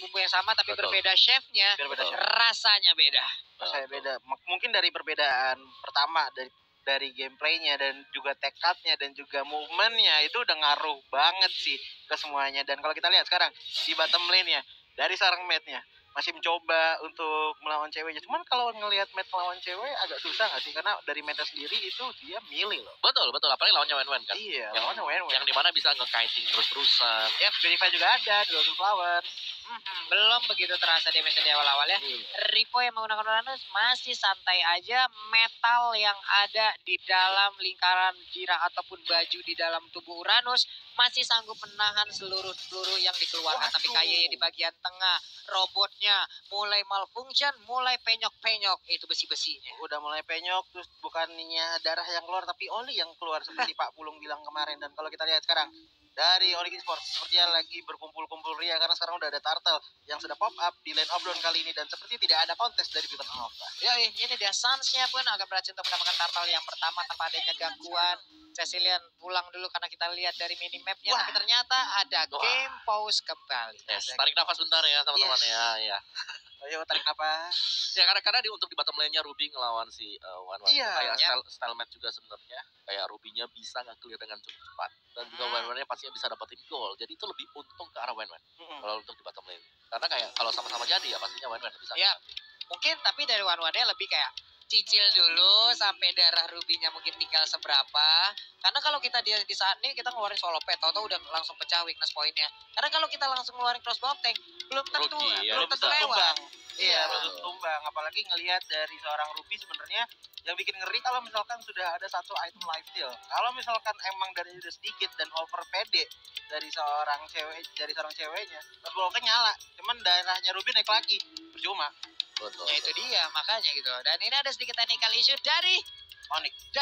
bumbu yang sama tapi Betul. berbeda chefnya, Berbeda chef. rasanya beda. Saya beda. Mungkin dari perbedaan pertama dari gameplaynya dan juga tekadnya dan juga movementnya itu udah ngaruh banget sih ke semuanya. Dan kalau kita lihat sekarang di bottom lane-nya dari seorang Matt-nya masih mencoba untuk melawan ceweknya. Cuman kalau ngelihat Matt melawan cewek agak susah nggak sih? Karena dari Matt sendiri itu dia milih loh. Betul, apalagi lawannya Wen kan. Iya, yang lawannya Wen. Yang dimana bisa nge-kiting terus-terusan. Ya, Verify juga ada di Golden Flower. Belum begitu terasa damage di awal-awal ya. Ripo yang menggunakan Uranus masih santai aja. Metal yang ada di dalam lingkaran jirah ataupun baju di dalam tubuh Uranus masih sanggup menahan seluruh peluru yang dikeluarkan. Tapi kayaknya di bagian tengah robotnya mulai malfunction, mulai penyok-penyok itu besi-besinya. Udah mulai penyok, terus bukannya darah yang keluar tapi oli yang keluar seperti Pak Pulung bilang kemarin. Dan kalau kita lihat sekarang dari Onyx Esports sepertinya lagi berkumpul-kumpul ria karena sekarang udah ada Turtle yang sudah pop up di lane of Dawn kali ini dan seperti tidak ada kontes dari Beacon Alpha. Ya ini dia Suns-nya pun agak berhasil untuk mendapatkan Turtle yang pertama tanpa adanya gangguan. Cecilian pulang dulu karena kita lihat dari minimapnya, tapi ternyata ada game pause kembali. Yes, tarik nafas bentar ya teman-teman ya. Ayo tarik nafas. Ya karena untuk di bottom lane-nya Ruby ngelawan si Wan. Iya. Kayak style match juga sebenarnya. Kayak Ruby-nya bisa nge-clear dengan cukup cepat dan juga Wan-nya pastinya bisa dapetin goal. Jadi itu lebih untung ke arah Wan. Kalau untuk di bottom lane. Karena kayak kalau sama-sama jadi ya pastinya Wan bisa. Ya, mungkin tapi dari Wan-nya lebih kayak cicil dulu sampai darah Ruby-nya mungkin tinggal seberapa. Karena kalau kita di saat ini kita ngeluarin solo pet, tau udah langsung pecah weakness point-nya. Karena kalau kita langsung ngeluarin crossbow tank, belum tentu lewat. Iya, belum tumbang. Apalagi ngelihat dari seorang Ruby sebenarnya yang bikin ngeri kalau misalkan sudah ada satu item life steal. Kalau misalkan emang dari udah sedikit dan over PD dari seorang ceweknya, crossbow-nya nyala. Cuman darahnya Ruby naik lagi, percuma. Betul. Ya itu dia makanya gitu. Dan ini ada sedikit technical issue dari Onyx.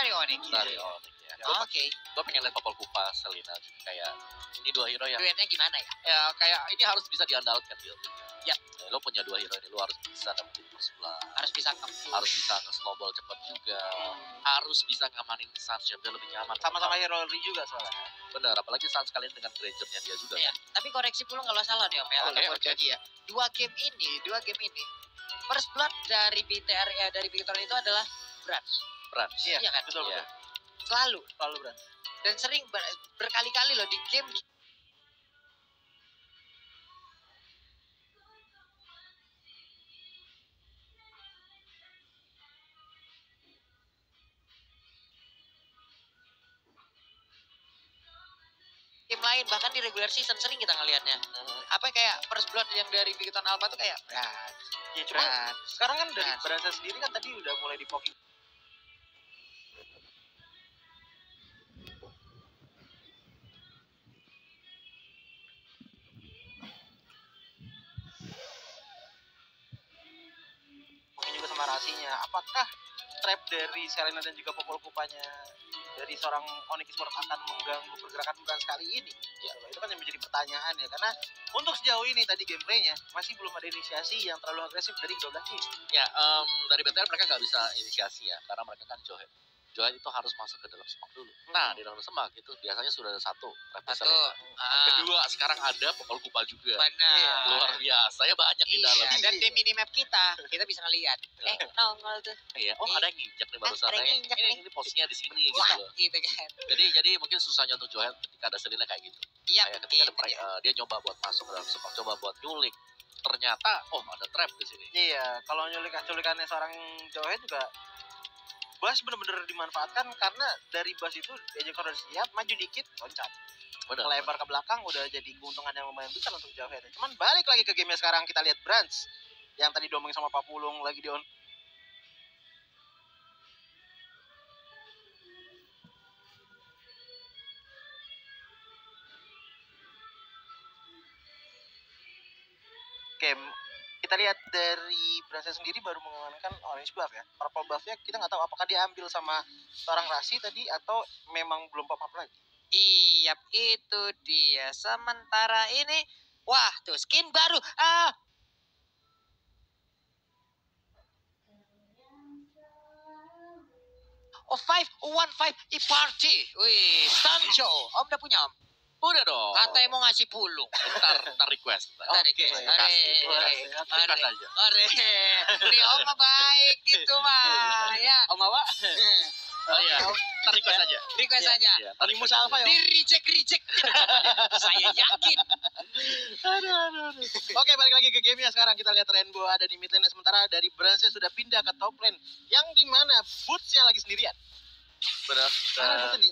Oke. Gue pengen lihat Popol Kupa, Selena kayak ini dua hero yang duetnya gimana ya? Ya kayak ini harus bisa diandalkan Bill. Ya. Lo punya dua hero ini, lo harus bisa dapetin first blood. Harus bisa harus bisa nge-snowball cepat juga. Harus bisa ngamanin Sans biar lebih nyaman. Sama-sama hero juga soalnya. Benar, apalagi Sans kalian dengan Granger-nya dia juga. Ya. Tapi koreksi pula kalau salah nih Om ya, jadi ya. Dua game ini first blood dari BTR ya dari Victor itu adalah Brans. Iya kan? Betul. Selalu Brans. Dan sering berkali-kali loh di game lain, bahkan di regular season sering kita ngelihatnya. Apa kayak first blood yang dari Bikiton Alpha tuh kayak Brans. Ya cuma sekarang kan dari Brans sendiri kan tadi udah mulai dipoking. Mungkin juga sama rasinya. Apakah trap dari Selena dan juga Popol Kupanya dari seorang Onyx Esports akan mengganggu pergerakan Brans kali ini? Ya, itu kan yang menjadi pertanyaan ya. Karena untuk sejauh ini tadi gameplaynya masih belum ada inisiasi yang terlalu agresif dari kedua tim. Ya, dari BTR mereka nggak bisa inisiasi ya, karena mereka kan Johet itu harus masuk ke dalam semak dulu. Nah, di dalam semak itu biasanya sudah ada satu. Kedua, sekarang ada Popol Kupa juga. Benar. Luar biasa, ya banyak di dalam. Dan di minimap kita bisa ngelihat. Nongol tuh. Iya, ada yang nginjak nih barusan. Ini posisinya di sini gitu loh. Gitu kan. Jadi mungkin susahnya untuk Johet ketika ada Selena kayak gitu. Iya. Ketika dia nyoba buat masuk ke dalam semak, coba buat nyulik. Ternyata, ada trap di sini. Iya, kalau culikannya seorang Johet juga Bas bener-bener dimanfaatkan karena dari Bas itu Agent udah siap, maju dikit, loncat. Lebar ke belakang udah jadi keuntungan yang lumayan besar untuk Johet. Cuman balik lagi ke gamenya sekarang, kita lihat Brans yang tadi diomongin sama Pak Pulung lagi di on. Game kita lihat dari Brans sendiri baru mengamankan orange buff ya. Purple buff-nya kita nggak tahu apakah diambil sama seorang Rasi tadi atau memang belum pop up lagi. Iya, itu dia. Sementara ini, wah tuh skin baru. Oh 515 e-party. Wih, Sancho. Om udah punya Om? Udah dong. Katanya mau ngasih pulung. Ntar request. Oke. Request aja. Beri Oma baik gitu mah. Ya. Om Awa, Oh iya. Ntar request aja. Request aja. Iya, Animus Alpha ya. Di reject. Saya yakin. Aduh. Oke, balik lagi ke gamenya sekarang. Kita lihat Rainbow ada di mid lane, sementara dari Branch sudah pindah ke top lane, yang dimana Boots-nya lagi sendirian. Benar.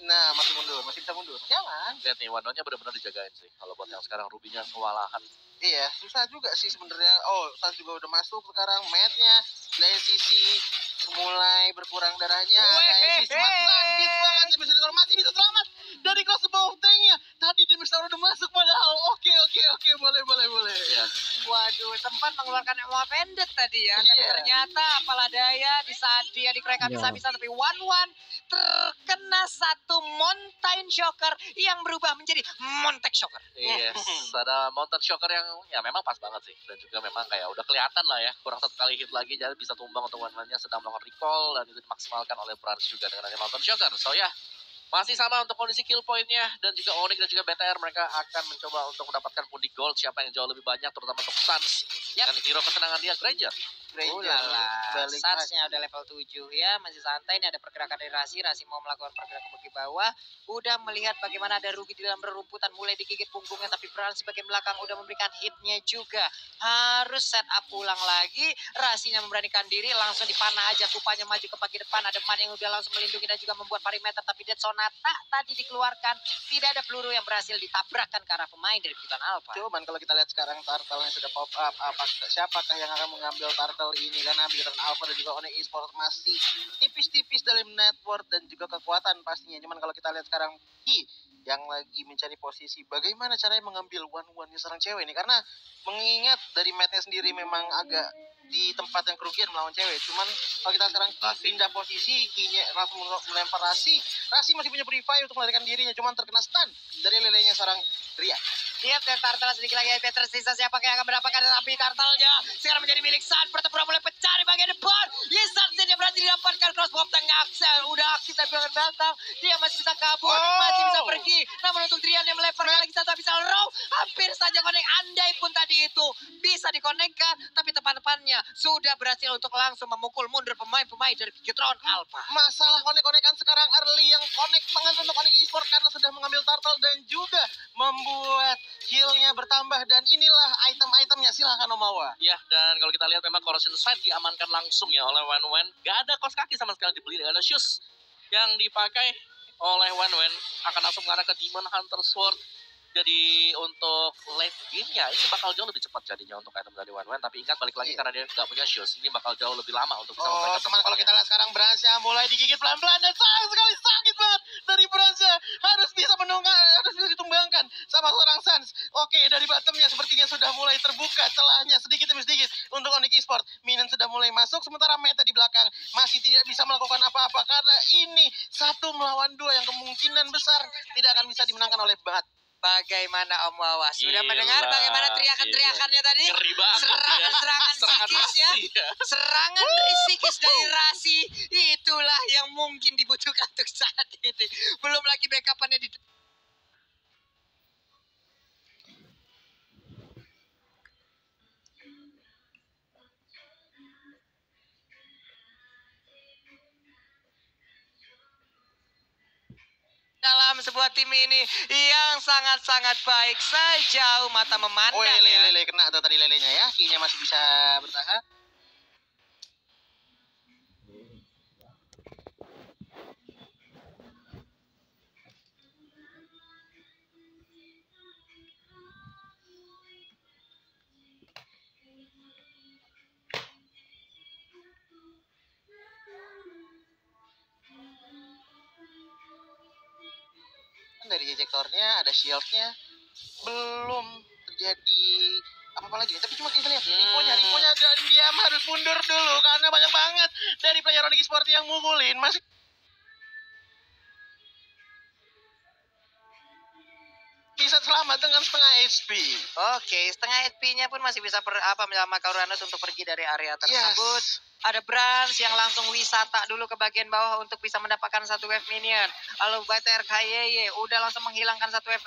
Nah, masih bisa mundur. Jangan. Lihat nih, Wanonya benar-benar dijagain sih. Kalau buat yang sekarang Rubinya kewalahan. Iya, susah juga sih sebenarnya. Oh, Sans juga udah masuk sekarang. Matnya dari sisi mulai berkurang darahnya. Dari sisi sakit banget. Demisaur masih bisa selamat dari crossbow tank-nya. Tadi Demisaur udah masuk padahal. Oke, boleh. Iya. Waduh, sempat mengeluarkan emo pendek tadi ya. Tapi Iya. ternyata apalah daya di saat dia dikerek habis-habisan. Tapi 1-1 terkena satu mountain shocker yang berubah menjadi montek shocker. Yes, ada mountain shocker yang ya memang pas banget sih. Dan juga memang kayak udah kelihatan lah ya. Kurang satu kali hit lagi jadi bisa tumbang untuk one-nya sedang melakukan recall. Dan itu dimaksimalkan oleh Branch juga dengan adanya mountain shocker. So ya, masih sama untuk kondisi kill point-nya. Dan juga Onyx dan juga BTR mereka akan mencoba untuk mendapatkan pundi gold. Siapa yang jauh lebih banyak terutama untuk Sans. Dan hero kesenangan dia Granger. Balik Satsnya udah level 7 ya, masih santai. Ini ada pergerakan dari Rasi mau melakukan pergerakan ke bawah. Udah melihat bagaimana ada Ruby di dalam rerumputan, mulai digigit punggungnya, tapi Branch bagian belakang udah memberikan hitnya juga. Harus set up ulang lagi. Rasinya memberanikan diri, langsung dipanah aja, Kupanya maju ke bagian depan. Ada Man yang udah langsung melindungi dan juga membuat perimeter, tapi Dead Sonata tadi dikeluarkan. Tidak ada peluru yang berhasil ditabrakkan ke arah pemain dari Bhutan Alpha. Cuman kalau kita lihat sekarang Turtle-nya sudah pop up, siapakah yang akan mengambil Turtle ini? Karena Bhutan Alpha dan juga Onyx Esports masih tipis-tipis dalam network dan juga kekuatan pastinya. Cuman kalau kita lihat sekarang yang lagi mencari posisi, bagaimana caranya mengambil one-one-nya seorang cewek ini? Karena mengingat dari matnya sendiri memang agak di tempat yang kerugian melawan cewek. Cuman kalau kita sekarang pindah posisi, Ki-nya langsung melempar Rasi masih punya free fire untuk melarikan dirinya, cuman terkena stun dari lelenya seorang Ria. Lihat dan Turtle sedikit lagi HP tersisa, siapa yang akan mendapatkan, tapi Turtle-nya sekarang menjadi milik San. Pertempuran mulai pecah di bagian depan. Yesan dia berhasil didapatkan crossbow tank Axel. Udah aktif tapi dengan bantang. Dia masih bisa kabur, masih bisa pergi. Namun untuk Drian yang melempar lagi satu bisa row. Hampir saja connect, andai pun tadi itu bisa dikonekkan, tapi tepan-tepannya sudah berhasil untuk langsung memukul mundur pemain-pemain dari Bhutan Alpha. Masalah konek-konekan sekarang early yang connect banget untuk Onyx Esports karena sudah mengambil Turtle dan juga membuat heal-nya bertambah, dan inilah item-itemnya. Silahkan Omawa. Ya, dan kalau kita lihat memang Corrosion Sight diamankan langsung ya oleh Wen. Gak ada kos kaki sama sekali dibeli, dengan ada shoes yang dipakai oleh Wen akan langsung mengarah ke Demon Hunter Sword. Jadi untuk late game-nya ini bakal jauh lebih cepat jadinya untuk item dari Wen. Tapi ingat balik lagi karena dia nggak punya shoes, ini bakal jauh lebih lama untuk bisa memberikan. Teman, kalau kita lihat sekarang Branch-nya mulai digigit pelan-pelan dan sayang sekali, sakit banget dari Branch-nya. Harus bisa ditumbangkan sama seorang Sans. Oke, dari bottom-nya sepertinya sudah mulai terbuka celahnya sedikit demi sedikit untuk Onyx Esports. Minion sudah mulai masuk, sementara Meta di belakang masih tidak bisa melakukan apa-apa karena ini 1 melawan 2 yang kemungkinan besar tidak akan bisa dimenangkan oleh Bat. Bagaimana Om Wawa? Sudah mendengar bagaimana teriakan-teriakannya tadi? Serangan psikisnya, serangan psikis dari Rasi. Itulah yang mungkin dibutuhkan untuk saat ini. Belum lagi backup-annya di dalam sebuah tim ini yang sangat-sangat baik sejauh mata memandang. Oh, lele kena atau tadi lelenya ya. Ki-nya masih bisa bertahan. Dari ejectornya ada shieldnya, belum terjadi apa-apa lagi. Tapi cuma kita lihat Riponya dan dia harus mundur dulu karena banyak banget dari player Onyx Esports yang mukulin. Masih bisa selamat selamat dengan setengah HP. Oke, setengah HP-nya pun masih bisa menyelamatkan Uranus untuk pergi dari area tersebut. Yes. Ada Brans yang langsung wisata dulu ke bagian bawah untuk bisa mendapatkan satu wave minion. Lalu Bater KYY udah langsung menghilangkan satu wave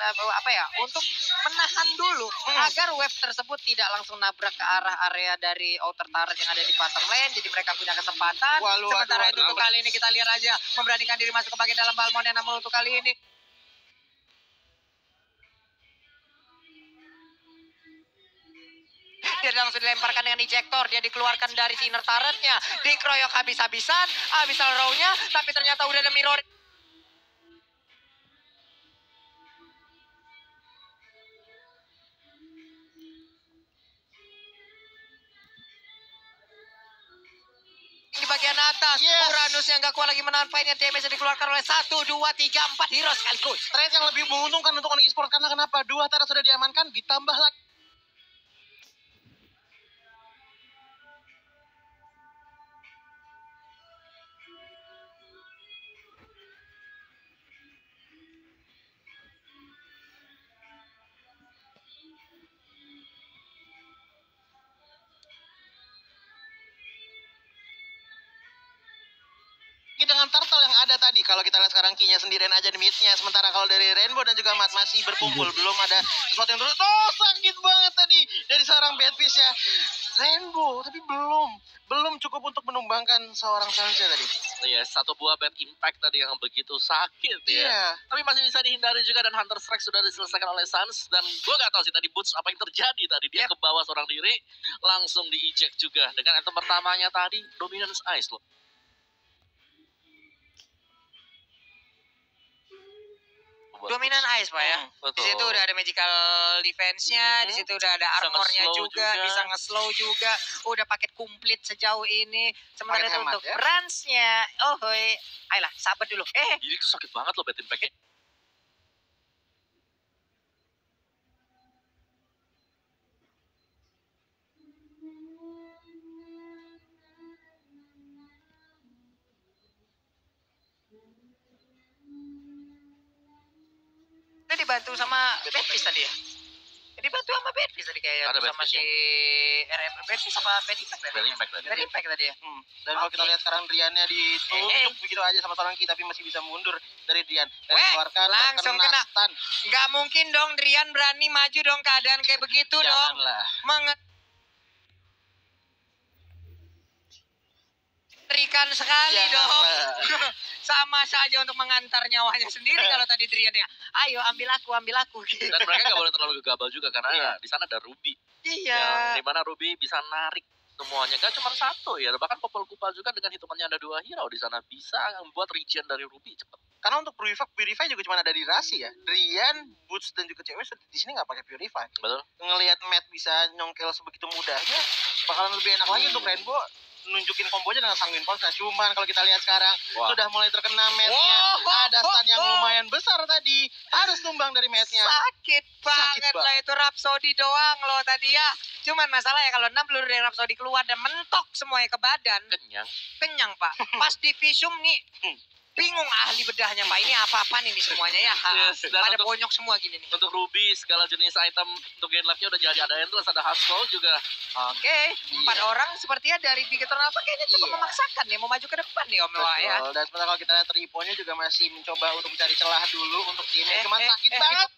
untuk menahan dulu agar wave tersebut tidak langsung nabrak ke arah area dari outer turret yang ada di bottom lane. Jadi mereka punya kesempatan. Sementara itu untuk kali ini kita lihat aja memberanikan diri masuk ke bagian dalam Balmond, namun untuk kali ini dia langsung dilemparkan dengan ejector. Dia dikeluarkan dari inner turretnya, dikeroyok habis-habisan, row-nya, tapi ternyata udah ada mirror. Di bagian atas, Uranus yang gak kuat lagi menahan fight-nya. Damage yang dikeluarkan oleh 1, 2, 3, 4 hero sekaligus. Trade yang lebih menguntungkan untuk Onyx Esports karena kenapa? 2 turret sudah diamankan, ditambah lagi. Dengan turtle yang ada tadi, kalau kita lihat sekarang Kinya sendirian aja di mid-nya, sementara kalau dari Rainbow dan juga Mat masih berkumpul, belum ada sesuatu yang terus. Oh, sakit banget tadi dari seorang Badfish ya. Rainbow, tapi belum cukup untuk menumbangkan seorang Sansa tadi. Iya, satu buah bad impact tadi yang begitu sakit ya. Iya. Tapi masih bisa dihindari juga dan Hunter Strike sudah diselesaikan oleh Sans. Dan gue gak tahu sih tadi Boots apa yang terjadi tadi. Dia ke bawah seorang diri, langsung di-eject juga. Dengan item pertamanya tadi, Dominance Ice loh. Dominan Ice Pak ya. Di situ udah ada magical defense-nya, di situ udah ada armornya juga, bisa nge-slow juga, udah paket komplit sejauh ini. Sementara itu untuk Brans-nya, ayolah sabar dulu. Ini tuh sakit banget loh bad impact-nya. Itu dibantu sama Badfish tadi ya? Dibantu sama Badfish tadi kayak sama si RM Badfish sama Bad Impact tadi. Bad Impact tadi ya. Dan kalau kita lihat sekarang Driannya ditunjuk begitu aja sama seorang Ki, tapi masih bisa mundur dari Drian. Dikeluarkan langsung kena stun. Nggak mungkin dong Drian berani maju dong keadaan kayak begitu. Janganlah. Dong. Mengerikan sekali dong. Sama saja untuk mengantar nyawanya sendiri kalau tadi Drian-nya. Ayo ambil aku gitu. Dan mereka nggak boleh terlalu gegabah juga karena di sana ada Ruby. Iya. Yang dimana Ruby bisa narik semuanya, gak cuma satu ya, bahkan Popol Kupal juga dengan hitungannya ada 2 hero di sana bisa membuat regen dari Ruby cepat. Karena untuk Purify juga cuma ada di Rasi ya. Drian, Boots dan juga cewek di sini nggak pakai Purify. Betul. Ngelihat Matt bisa nyongkel sebegitu mudahnya, bakalan lebih enak lagi untuk Rainbow nunjukin kombonya dengan Sanguine Pulse. Nah, cuman kalau kita lihat sekarang sudah mulai terkena Matt-nya. Ada stun yang lumayan besar tadi. Harus tumbang dari Matt-nya. Sakit banget lah itu Rhapsody doang loh tadi ya. Cuman masalah ya kalau 6 peluru dari Rhapsody keluar dan mentok semuanya ke badan. Kenyang Pak. Pas di Visum nih. Bingung ahli bedahnya Pak, ini apa-apaan ini semuanya ya. Pada bonyok semua gini nih. Untuk Ruby segala jenis item untuk game life-nya udah jadi adain, terus ada Hustle juga. Oke, 4 orang sepertinya dari Big Eternal kayaknya cukup memaksakan ya, mau maju ke depan nih Om Loa ya. Dan sebentar kalau kita lihat Triponya juga masih mencoba untuk mencari celah dulu untuk timnya, cuma sakit banget.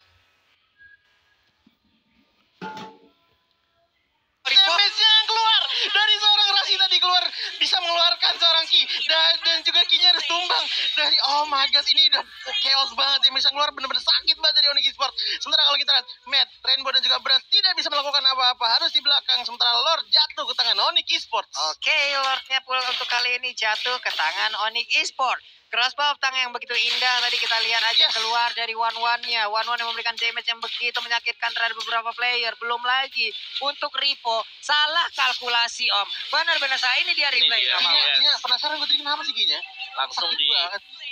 Damage-nya yang keluar dari seorang Rasi tadi keluar bisa mengeluarkan seorang Ki dan juga Ki-nya harus tumbang dari oh my god, ini udah chaos banget yang bisa keluar, bener-bener sakit banget dari Onyx Esports. Sementara kalau kita lihat Matt, Rainbow dan juga Brans tidak bisa melakukan apa-apa, harus di belakang, sementara Lord jatuh ke tangan Onyx Esports. Oke, Lordnya pula untuk kali ini jatuh ke tangan Onyx Esports. Crossbow tank yang begitu indah tadi kita lihat aja keluar dari one-one-nya. One-one yang memberikan damage yang begitu menyakitkan terhadap beberapa player. Belum lagi untuk Ripo. Salah kalkulasi Om. Benar-benar salah. Ini dia replay. Kinya penasaran gue tadi kenapa sih Kinya? Langsung di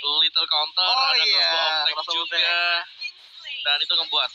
little counter. Ada crossbow tank juga. Dan itu ngebuat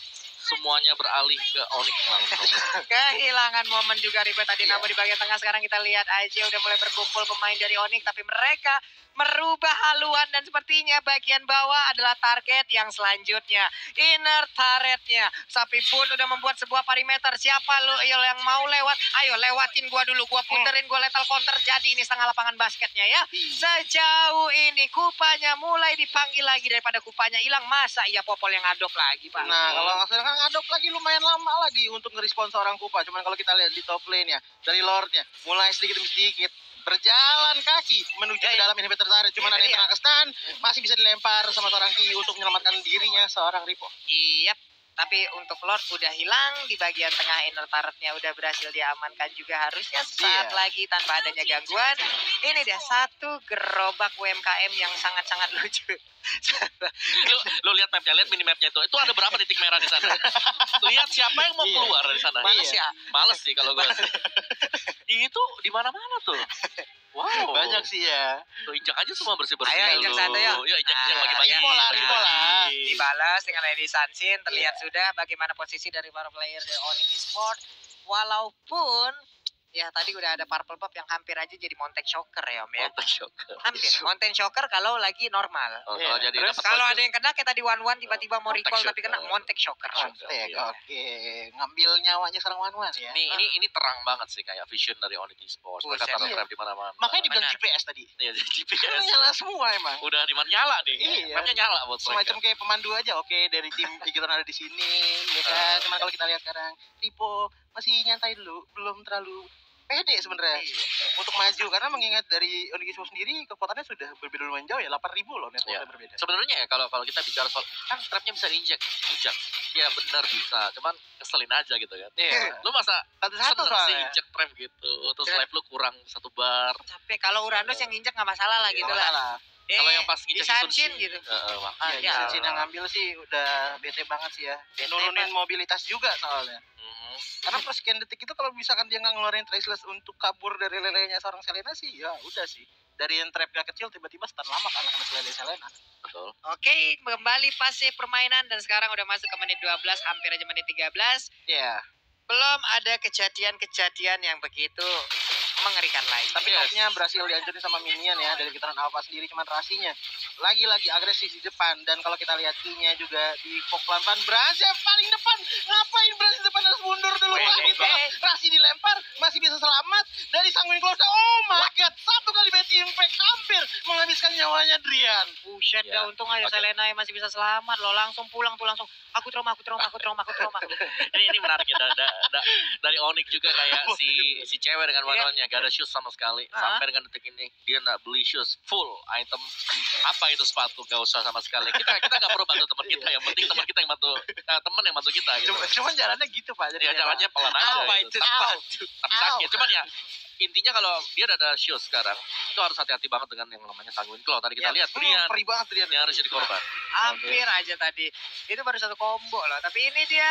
semuanya beralih ke Onyx langsung. Kehilangan momen juga Ripo tadi, namun di bagian tengah sekarang kita lihat aja udah mulai berkumpul pemain dari Onyx, tapi mereka merubah haluan dan sepertinya bagian bawah adalah target yang selanjutnya. Inner turretnya. Sapi pun udah membuat sebuah perimeter. Siapa lo yang mau lewat? Ayo lewatin gua dulu. Gua puterin, gua lethal counter. Jadi ini setengah lapangan basketnya ya. Sejauh ini Kupanya mulai dipanggil lagi daripada Kupanya hilang. Masa iya Popol yang ngadop lagi, Pak? Nah, kalau sekarang ngadop lagi lumayan lama lagi untuk ngerespon seorang Kupa. Cuman kalau kita lihat di top lane ya, dari Lordnya mulai sedikit demi sedikit berjalan kaki menuju ke dalam inhibitor turret. Cuman ada yang kena ke stun, masih bisa dilempar sama seorang Ki untuk menyelamatkan dirinya seorang Ripo. Iya. Tapi untuk Lord udah hilang di bagian tengah, inner turretnya udah berhasil diamankan juga harusnya sesaat lagi tanpa adanya gangguan. Ini dia satu gerobak UMKM yang sangat-sangat lucu. Lu lihat mapnya, lihat minimapnya itu ada berapa titik merah di sana? Lihat siapa yang mau keluar dari sana. Males ya? Males sih kalau gue. Itu di mana-mana tuh. Wow. Banyak sih ya. Tuh, injak aja semua bersih-bersih. Ayo injak satu ya. Yuk injak bagi-bagi. Ripo lah. Dibalas dengan Lady Sunsin. Terlihat sudah bagaimana posisi dari para player dari Onyx Esports. Walaupun ya tadi udah ada Purple Pop yang hampir aja jadi Mountain Shocker ya Om ya. Mountain Shocker. Hampir Mountain Shocker kalau lagi normal. Kalau jadi Terus kalau ada yang kena kayak tadi One tiba-tiba mau recall tapi kena Mountain Shocker. Oke, ngambil nyawanya seorang Wan ya. Ini terang banget sih kayak vision dari Onyx Esports. Mereka taruh trap di mana-mana. Makanya dibilang GPS tadi. Iya, GPS. Nyala semua emang. Udah di mana nyala nih. Iya. Mapnya nyala buat mereka. Semacam kayak pemandu aja. Oke, dari tim Digital ada di sini, ya kan. Cuman kalau kita lihat sekarang, Ripo masih nyantai dulu, belum terlalu pede sebenarnya untuk maju, karena mengingat dari Onyx Esports sendiri kekuatannya sudah berbeda lumayan jauh ya, 8.000 loh networknya berbeda. Sebenarnya ya kalau kita bicara soal kan trapnya bisa diinjak, ya benar bisa, cuman keselin aja gitu kan. Lu masa Satu-satu seneng sih soalnya. injak trap gitu, terus live lu kurang 1 bar. Capek kalau Uranus yang injak nggak masalah lah gitu lah. Kalau yang pas di injak Sunsin gitu. Iya, Sunsin yang ngambil sih udah bete banget sih ya. Nurunin mobilitas juga soalnya. Karena per sekian detik itu kalau misalkan dia nggak ngeluarin traceless untuk kabur dari lelenya seorang Selena sih, ya udah sih. Dari yang trapnya kecil tiba-tiba stun lama karena kena selele Selena. Betul. Oke, kembali fase permainan dan sekarang udah masuk ke menit 12, hampir aja menit 13. Iya. Belum ada kejadian-kejadian yang begitu mengerikan lain. Tapi topnya berhasil dihancurin sama minion ya dari getaran alpha sendiri, cuman Rasinya lagi-lagi agresif di depan. Dan kalau kita lihat Q-nya juga di pop pelan-pelan, berhasil paling depan. Ngapain berhasil depan, harus mundur dulu Pak gitu. Rasi dilempar, masih bisa selamat dari Sanguin Close. Oh my god, satu kali beti impact hampir menghabiskan nyawanya Drian. Buset dah, untung aja Selena yang masih bisa selamat loh. Langsung pulang tuh langsung. Aku trauma. Ini menarik ya, dari Onyx juga kayak si cewek dengan warnanya gak ada shoes sama sekali. Sampai dengan detik ini dia nggak beli shoes full item. Apa itu sepatu, gak usah sama sekali. Kita gak perlu bantu teman kita, yang penting teman kita yang bantu, teman yang bantu kita gitu. Cuman jalannya gitu Pak. Ya jalannya pelan aja gitu. Tapi sakit. Cuman ya intinya kalau dia ada shoes sekarang itu harus hati-hati banget dengan yang namanya Sanguin Claw. Tadi kita lihat Brian perih banget Brian yang harus jadi korban. Hampir aja tadi. Itu baru satu combo loh. Tapi ini dia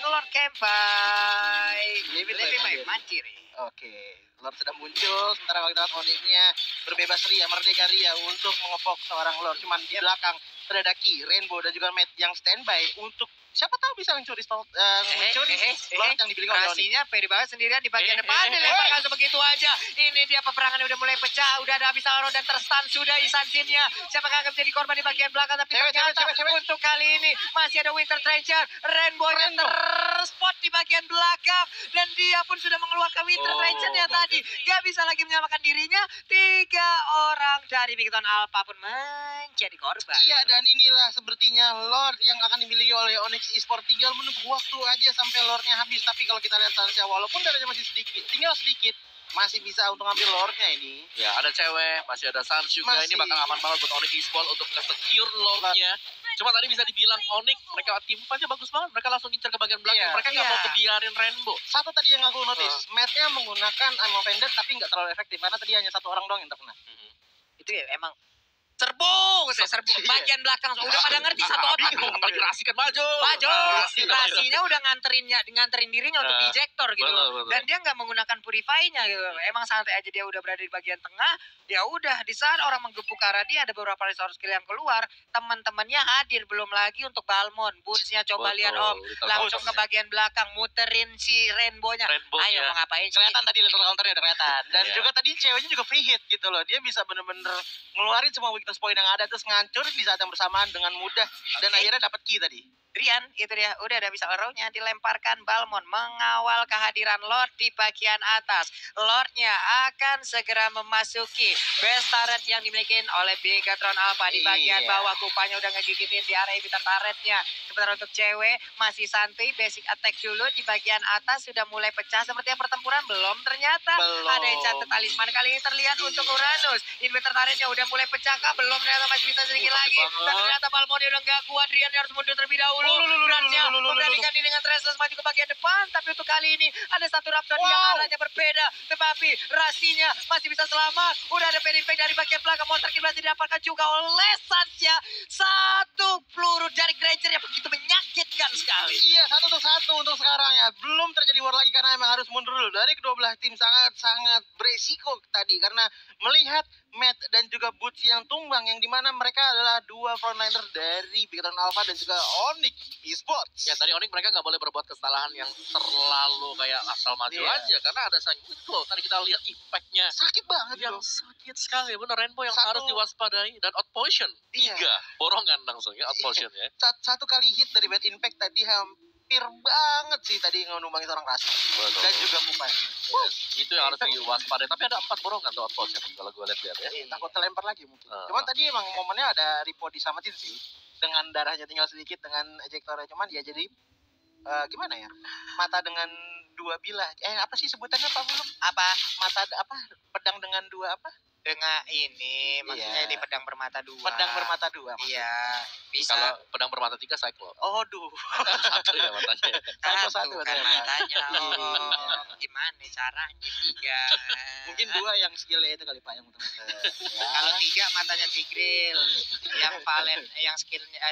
Lord Kempai. Lebih baik Manjiri. Oke, Lord sedang muncul. Sementara kalau kita lihat Onyx-nya berbebas ria, merdeka ria untuk mengepok seorang Lord. Cuman di belakang ada Ki, Rainbow dan juga Matt yang standby untuk siapa tahu bisa mencuri Lord yang dibilang oleh Onyx. Rasinya pede banget sendirian di bagian depan, dilemparkan sebegitu aja. Ini dia peperangannya udah mulai pecah, udah ada habis Alro dan terstun sudah Isansinnya. Siapakah akan menjadi korban di bagian belakang, tapi ternyata untuk kali ini masih ada Winter Treasure. Rainbow yang terspot di bagian belakang dan dia pun sudah mengeluarkan Winter Treasure-nya tadi. Gak bisa lagi menyelamatkan dirinya. 3 orang dari Bigton Alpha pun menjadi korban. Iya, dan inilah sepertinya Lord yang akan dimiliki oleh Onyx Esports. Tinggal menunggu waktu aja sampai Lordnya habis. Tapi kalau kita lihat Sansia, walaupun darahnya masih sedikit, tinggal sedikit, masih bisa untuk ngambil Lordnya ini. Ya, ada cewek, masih ada Sans juga. Ini bakal aman banget buat Onyx Esports untuk nge-secure Lordnya. Cuma tadi bisa dibilang Onyx, mereka tim aja bagus banget. Mereka langsung ngincer ke bagian belakang. Mereka nggak mau kebiarin Rainbow. Satu tadi yang aku notice, Matt-nya menggunakan Ammo Vendor tapi nggak terlalu efektif. Karena tadi hanya 1 orang doang yang terkena. Itu ya emang serbu bagian belakang udah pada ngerti satu otak. Apalagi Rasi kan maju. Rasinya udah nganterin dirinya untuk ejector gitu loh. Dan dia nggak menggunakan purify-nya gitu. Emang santai aja dia udah berada di bagian tengah. Ya udah di saat orang menggebuk ke arah dia ada beberapa resource skill yang keluar, teman-temannya hadir, belum lagi untuk Balmon. Boots-nya coba lihat Om, langsung ke bagian belakang muterin si Rainbow-nya. Ayo mau ngapain sih? Kelihatan tadi little counter-nya udah kelihatan. Dan juga tadi ceweknya juga free hit gitu loh. Dia bisa bener-bener ngeluarin semua weakness point yang ada terus ngancurin di saat yang bersamaan dengan mudah dan akhirnya dapat key tadi. Rian, itu dia, udah ada bisa arrow-nya dilemparkan Balmon mengawal kehadiran Lord di bagian atas. Lordnya akan segera memasuki base turret yang dimiliki oleh Bigatron Alpha di bagian bawah. Kupanya udah ngegigitin di area bintang turretnya. Sebentar untuk cewek masih santai, basic attack dulu di bagian atas sudah mulai pecah. Seperti yang pertempuran belum ternyata. Ada yang catat talisman kali ini terlihat untuk Uranus. Inverter turretnya udah mulai pecah kah? Belum, ternyata masih bisa sedikit lagi. Dan ternyata Balmon udah nggak kuat. Rian harus mundur terlebih dahulu. Berarti memberanikan diri dengan Tresles maju ke bagian depan, tapi untuk kali ini ada satu Raptor yang arahnya berbeda, tetapi Rasinya masih bisa selamat. Udah ada Perimpek dari bagian belakang, Monster Kill masih didapatkan juga oleh Sansya. Satu peluru dari Granger yang begitu menyakitkan sekali. Iya, 1-1 untuk sekarang ya. Belum terjadi war lagi karena emang harus mundur dulu. Dari kedua belah tim sangat beresiko tadi karena melihat Matt dan juga Boots yang tumbang, yang dimana mereka adalah dua frontliner dari Bigatron Alpha dan juga Onyx Esports. Ya dari Onyx mereka nggak boleh berbuat kesalahan yang terlalu kayak asal maju aja karena ada sangat loh. Tadi kita lihat impactnya sakit banget yang sakit sekali. Bener Rainbow yang harus diwaspadai dan outpotion 3 borongan langsung ya outpotion ya. Satu kali hit dari Bad Impact tadi hampir banget sih tadi ngenumbangin seorang Rasi dan juga Kupan. Itu yang harus diwaspadai. Tapi ada 4 borongan tuh outpotion kalau gue lihat ya. Takut terlempar lagi mungkin. Cuman tadi emang momennya ada Ripo disamatin sih. Dengan darahnya tinggal sedikit, dengan ejektornya cuman dia jadi gimana ya? Mata dengan dua bilah. Apa sih sebutannya Pak Belum? Apa? Mata apa? Pedang dengan dua apa? Dengan ini maksudnya di pedang bermata dua. Pedang bermata dua. Iya, bisa. Kalau pedang bermata 3 Cyclops. Oh, duh. Satu ya matanya. Satu kan matanya. Oh, gimana caranya 3? Mungkin 2 yang skillnya itu kali Pak yang muter-muter. Ya. Kalau 3 matanya Tigreal, yang Valen, yang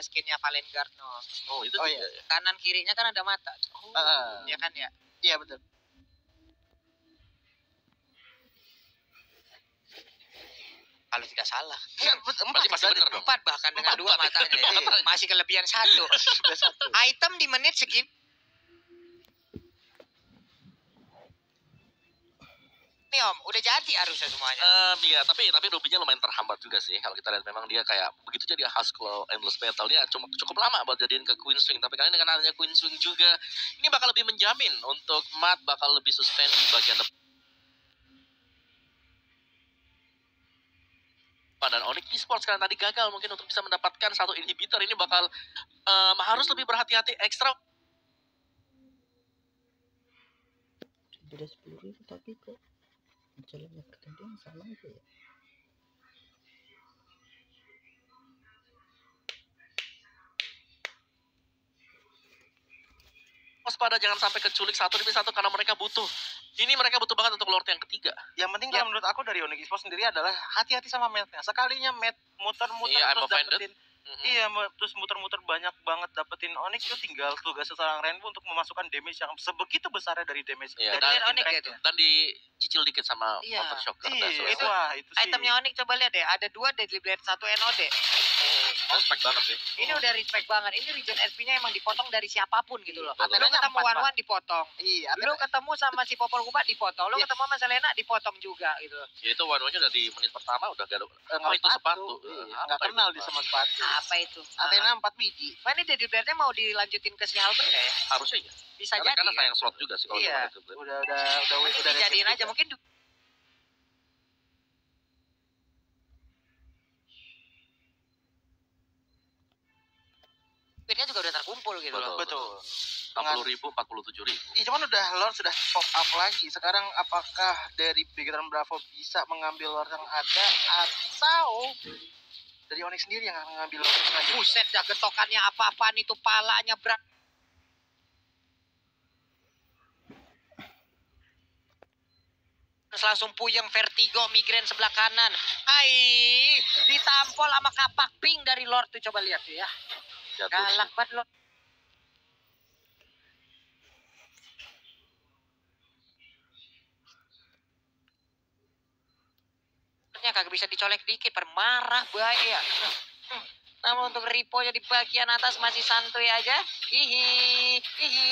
skinnya Valen Guard no. Oh itu iya. Kanan kirinya kan ada mata. Ya kan ya? Iya betul. Kalau tidak salah. Berarti masih benar dong. 4 bahkan dengan 2 matanya. Ya. Masih kelebihan 1. Item di menit segini. Nih Om, udah jadi harusnya semuanya. Iya, tapi Ruby-nya lumayan terhambat juga sih. Kalau kita lihat memang dia kayak begitu jadi Husklow Endless Battle dia cukup lama buat jadiin ke Queen Swing. Tapi kali dengan adanya Queen Swing juga, ini bakal lebih menjamin untuk Matt bakal lebih sustain di bagian depan. Dan Onyx Esports karena tadi gagal mungkin untuk bisa mendapatkan satu inhibitor, ini bakal harus lebih berhati-hati ekstra. Beda 10.000 tapi kok jalannya pergantian sama aja ya. Waspada jangan sampai keculik 1 demi 1 karena mereka butuh. Ini mereka butuh banget untuk Lord yang ketiga. Yang penting kalau menurut aku dari Onyx Esports sendiri adalah hati-hati sama Matt-nya. Sekalinya Matt muter-muter terus dapetin. Iya, terus muter-muter banyak banget dapetin Onyx, itu tinggal tugas seorang Rainbow untuk memasukkan damage yang sebegitu besarnya dari damage. Iya, dan dicicil dikit sama Counter Shock. Itu itemnya Onyx coba lihat deh, ada 2 Deadly Blade, 1 NOD. Respect banget sih. Ini udah respect banget. Ini region SP-nya emang dipotong dari siapapun gitu loh. Lu Atenanya ketemu Wan dipotong. Iya. Lu ketemu sama si Popol Kupat dipotong. Lu ketemu sama Selena dipotong juga gitu. Ya itu Wan-Nya dari menit pertama udah gak ada. Itu sepatu. Nggak kenal di sama sepatu. Apa itu? Atena 4 biji. Nah ini Deadly Blade-nya mau dilanjutin ke si Halberd nggak ya? Harusnya ya. Bisa jadi. Karena sayang slot juga sih kalau itu. Udah dijadiin aja mungkin. Duitnya juga udah terkumpul gitu loh. Betul. 40.000, 47.000. Iya, cuman udah Lord sudah pop up lagi. Sekarang apakah dari Bigatron Bravo bisa mengambil Lord yang ada atau dari Onyx sendiri yang akan mengambil Lord selanjutnya? Buset dah getokannya apa-apaan itu, palanya berat. langsung puyeng, vertigo, migrain sebelah kanan. Hai, ditampol sama kapak pink dari Lord tuh, coba lihat tuh ya. Jatuh. Galak banget Lord. Kagak bisa dicolek dikit, permarah bahaya. Namun untuk Ripo di bagian atas masih santuy aja. Hihi, hihi.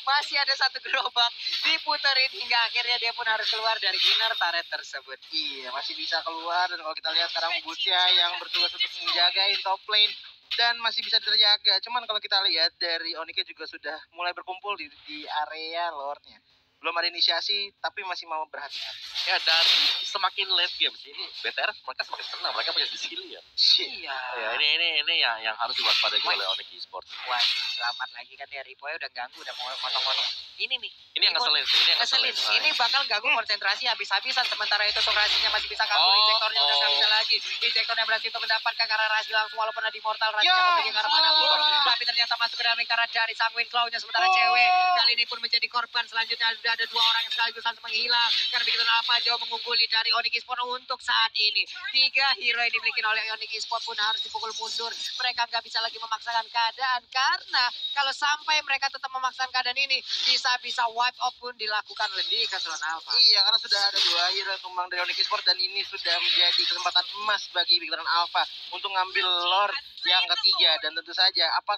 Masih ada satu gerobak diputerin hingga akhirnya dia pun harus keluar dari inner turret tersebut. Iya, masih bisa keluar. Dan kalau kita lihat sekarang Busya yang bertugas untuk menjagain top lane dan masih bisa terjaga. Cuman kalau kita lihat dari Onyxnya juga sudah mulai berkumpul di area lordnya. Belum ada inisiasi, tapi masih mau berhati-hati. Ya, dan semakin late games ini BTR mereka semakin tenang, mereka punya resilient. Iya. Ya, ini yang harus diwaspadai oleh Onyx Esports. Wah, selamat lagi kan ya, Ripo udah ganggu, udah mau potong-potong. Ini nih. Ini yang ngeselin sih, ini yang ngeselin. Ini bakal ganggu konsentrasi habis-habisan, sementara itu untuk Rasinya masih bisa kabur, injektornya udah nggak bisa lagi. Injektornya berhasil untuk mendapatkan karena Rasi langsung walaupun ada immortal, Rasi nggak pergi ke arah manapun. Tapi ternyata masuk ke dalam lingkaran dari Sanguine Claw-nya, sementara cewek kali ini pun menjadi korban. Selanjutnya sudah ada dua orang yang sekaligus langsung menghilang. Karena begitu Alpha jauh mengungguli dari Onyx Esports untuk saat ini. 3 hero yang dimiliki oleh Onyx Esports pun harus dipukul mundur. Mereka nggak bisa lagi memaksakan keadaan, karena kalau sampai mereka tetap memaksakan keadaan ini, bisa-bisa wipe out pun dilakukan lebih ke Keseluruhan Alpha. Iya, karena sudah ada 2 hero yang tumbang dari Onyx Esports dan ini sudah menjadi kesempatan emas bagi Big Dragon Alpha untuk ngambil Lord yang ketiga. Dan tentu saja, apa